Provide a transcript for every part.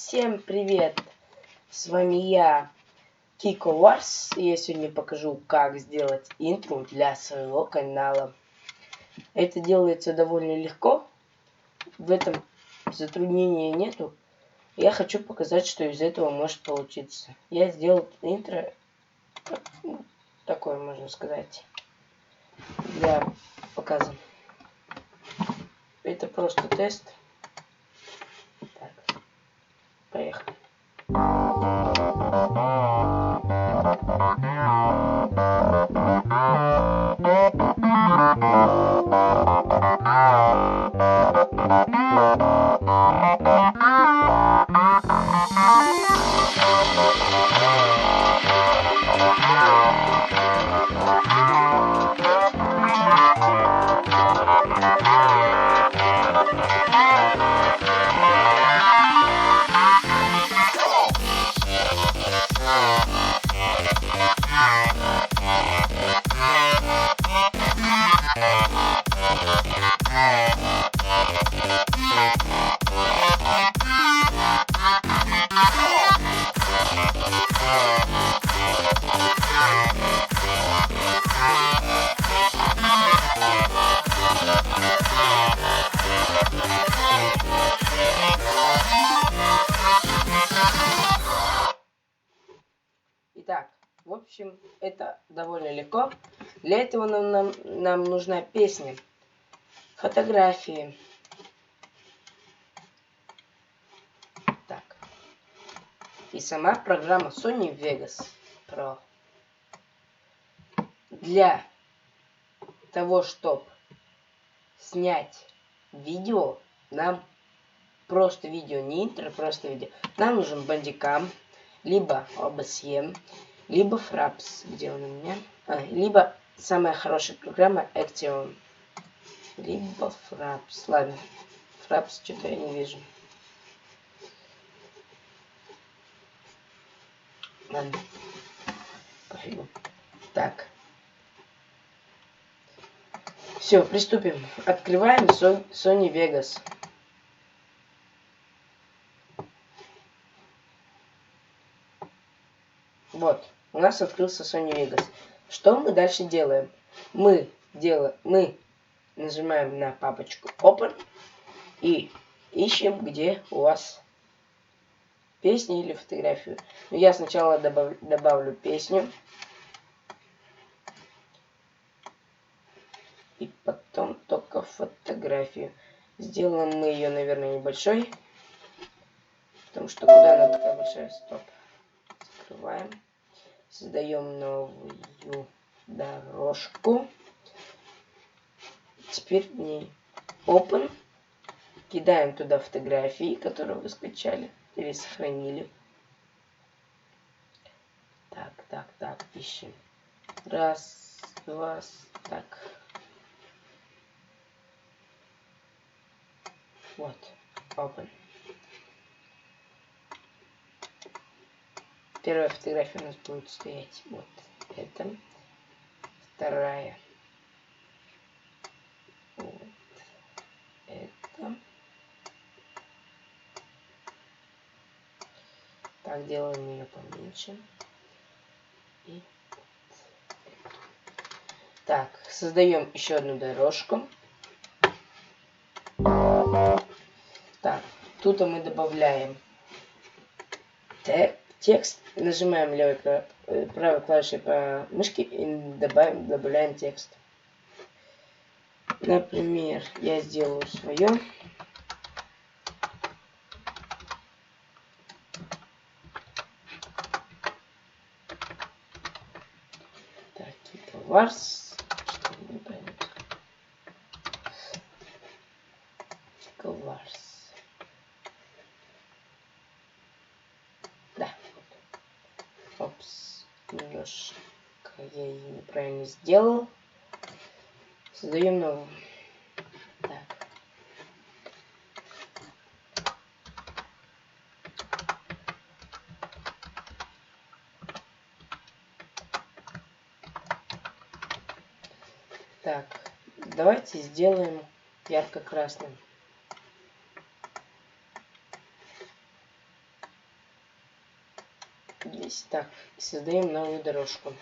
Всем привет! С вами я, Kiko Wars, и я сегодня покажу, как сделать интро для своего канала. Это делается довольно легко, в этом затруднения нету. Я хочу показать, что из этого может получиться. Я сделал интро, такое можно сказать, для показа. Это просто тест. Так, поехали. Итак, в общем, это довольно легко. Для этого нам нужна песня, фотографии. Так. И сама программа Sony Vegas Pro. Для того, чтобы снять видео, нам просто видео, не интро, просто видео. Нам нужен Bandicam, либо OBS, либо Fraps, где он у меня, либо самая хорошая программа Action, либо Fraps. Ладно, Fraps что-то я не вижу. Ладно, пофигу. Так. Все, приступим. Открываем Sony Vegas. Вот, у нас открылся Sony Vegas. Что мы дальше делаем? Мы нажимаем на папочку Open и ищем, где у вас песни или фотографию. Но я сначала добавлю песню. И потом только фотографию. Сделаем мы ее, наверное, небольшой. Потому что куда она такая большая? Стоп. Закрываем. Создаем новую дорожку. Теперь в ней Open. Кидаем туда фотографии, которые вы скачали или сохранили. Так, ищем. Раз, два, так. Вот, Open. Первая фотография у нас будет стоять вот это. Вторая. Вот это. Так, делаем ее поменьше. И вот. Так, создаем еще одну дорожку. Так, тут мы добавляем текст. Нажимаем правой клавишей по мышке и добавляем текст. Например, я сделаю свое. Так, Kiko Wars. Что не поймет. Kiko Wars. Да. Опс. Немножко я ее неправильно сделал. Создаем новую. Так. Так, давайте сделаем ярко-красным. здесь. Так, создаем новую дорожку.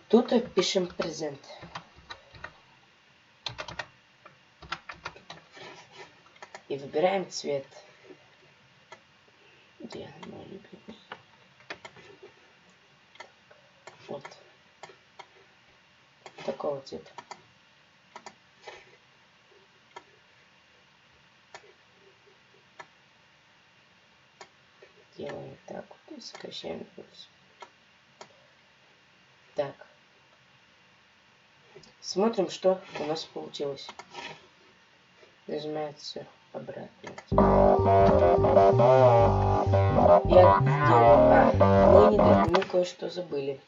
Тут пишем презент. И выбираем цвет. Где мой любимый? Вот. Такого цвета. Делаем так вот и сокращаем курс. Так. Смотрим, что у нас получилось. Нажимается обратно. Я сделал. Мы кое-что забыли.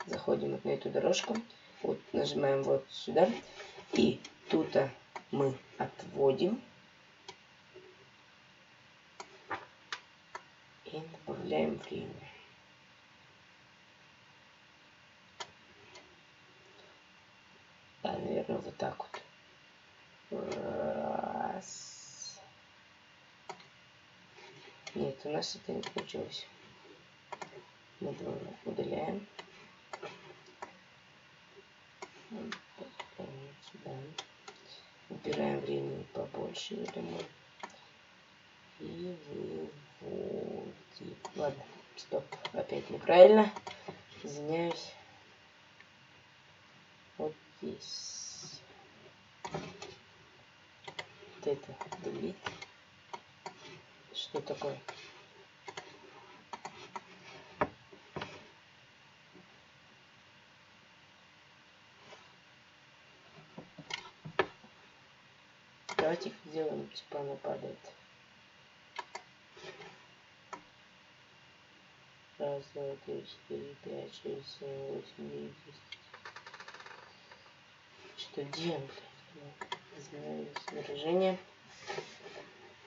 Заходим вот на эту дорожку. Вот нажимаем вот сюда. И тут мы отводим. И добавляем время. Да, наверное, вот так вот. Раз. Нет, у нас это не получилось. Мы удаляем. Сюда. Убираем времени побольше, я думаю. И выводим. Ладно, стоп. Опять неправильно. Извиняюсь. Вот здесь. Вот это delete. Что такое? Давайте их сделаем, типа она падает. Раз, два, три, четыре, пять, шесть, семь, восемь, девять, десять. Что делаем, блядь? Не знаю выражение.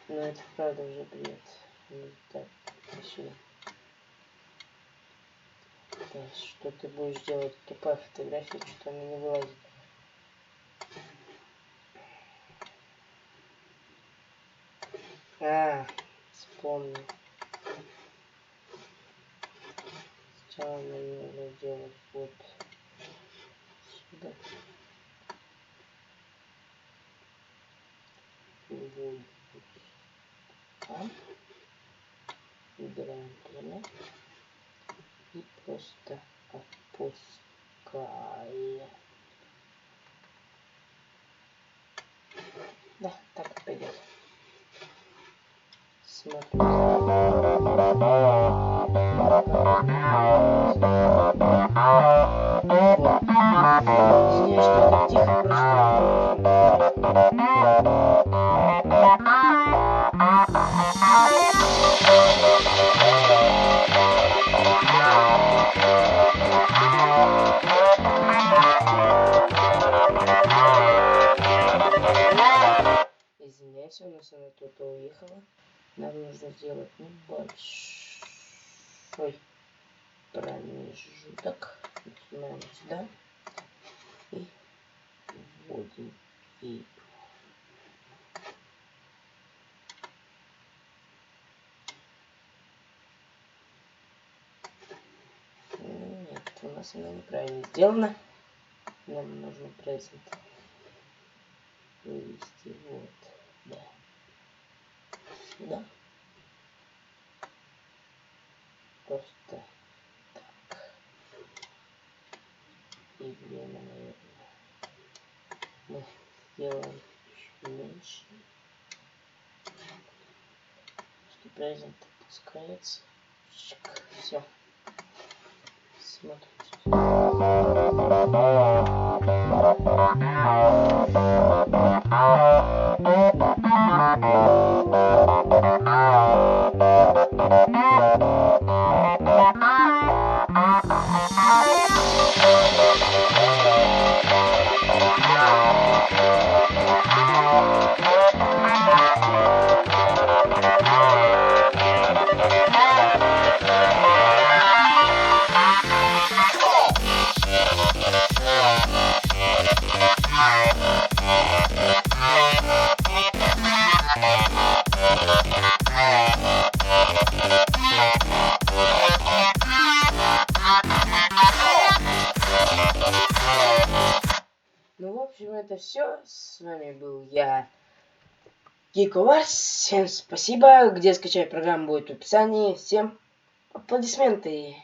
Но это правда уже бред. Так, сюда. Да, что ты будешь делать? Тупая фотография, что-то она не вылазит. Вспомнил. Сначала нам нужно делать вот сюда. Вот. Выбираем прямо. И просто опускаем. Да, так пойдет. Смотрим. Извиняюсь, что это тихо, Извиняюсь, у нас она тут уехала. Нам нужно сделать небольшой промежуток. Нажимаем сюда и вводим и нет, у нас она неправильно сделана. Нам нужно презент вывести вот, да, сюда. Просто так. И время, наверное, мы сделаем чуть меньше. Что презент опускается. Все. Смотрим. Ну, в общем, это все. С вами был я, Гиковарс. Всем спасибо. Где скачать программу будет в описании. Всем аплодисменты.